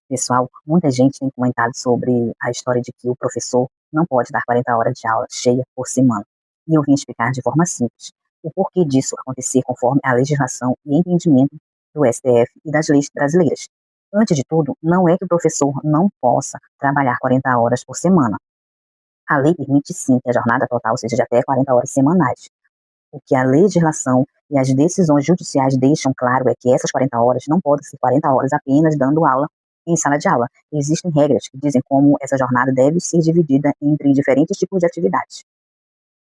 Pessoal, muita gente tem comentado sobre a história de que o professor não pode dar 40 horas de aula cheia por semana. E eu vim explicar de forma simples o porquê disso acontecer conforme a legislação e entendimento do STF e das leis brasileiras. Antes de tudo, não é que o professor não possa trabalhar 40 horas por semana. A lei permite sim que a jornada total seja de até 40 horas semanais. O que a legislação e as decisões judiciais deixam claro é que essas 40 horas não podem ser 40 horas apenas dando aula em sala de aula. Existem regras que dizem como essa jornada deve ser dividida entre diferentes tipos de atividades.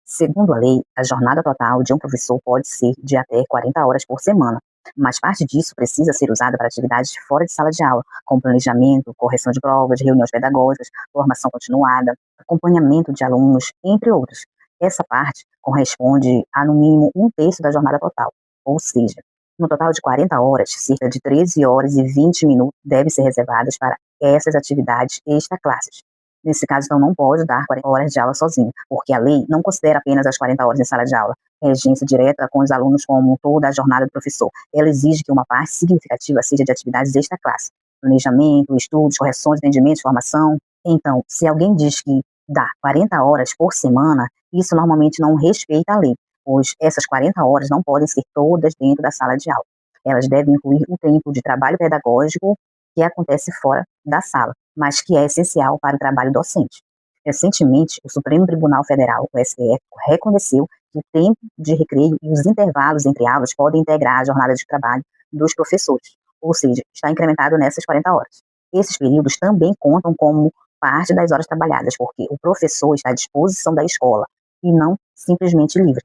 Segundo a lei, a jornada total de um professor pode ser de até 40 horas por semana, mas parte disso precisa ser usada para atividades fora de sala de aula, como planejamento, correção de provas, reuniões pedagógicas, formação continuada, acompanhamento de alunos, entre outros. Essa parte corresponde a no mínimo um terço da jornada total, ou seja, no total de 40 horas, cerca de 13 horas e 20 minutos devem ser reservadas para essas atividades extra-classes. Nesse caso, então, não pode dar 40 horas de aula sozinho, porque a lei não considera apenas as 40 horas em sala de aula, regência direta com os alunos como toda a jornada do professor. Ela exige que uma parte significativa seja de atividades extra-classe, planejamento, estudos, correções, entendimentos, formação. Então, se alguém diz que dá 40 horas por semana, isso normalmente não respeita a lei, pois essas 40 horas não podem ser todas dentro da sala de aula. Elas devem incluir o tempo de trabalho pedagógico que acontece fora da sala, mas que é essencial para o trabalho docente. Recentemente, o Supremo Tribunal Federal, o STF, reconheceu que o tempo de recreio e os intervalos entre aulas podem integrar a jornada de trabalho dos professores, ou seja, está incrementado nessas 40 horas. Esses períodos também contam como parte das horas trabalhadas, porque o professor está à disposição da escola e não simplesmente livre.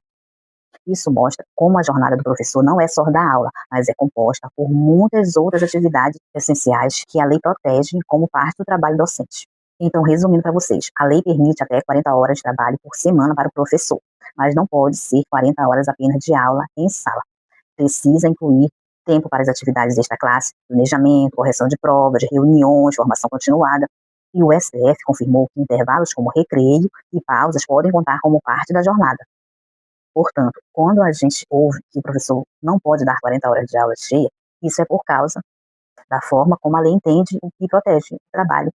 Isso mostra como a jornada do professor não é só da aula, mas é composta por muitas outras atividades essenciais que a lei protege como parte do trabalho docente. Então, resumindo para vocês, a lei permite até 40 horas de trabalho por semana para o professor, mas não pode ser 40 horas apenas de aula em sala. Precisa incluir tempo para as atividades extra-classe, planejamento, correção de provas, reuniões, formação continuada. E o STF confirmou que intervalos como recreio e pausas podem contar como parte da jornada. Portanto, quando a gente ouve que o professor não pode dar 40 horas de aula cheia, isso é por causa da forma como a lei entende e protege o trabalho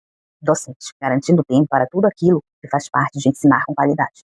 docente, garantindo tempo para tudo aquilo que faz parte de ensinar com qualidade.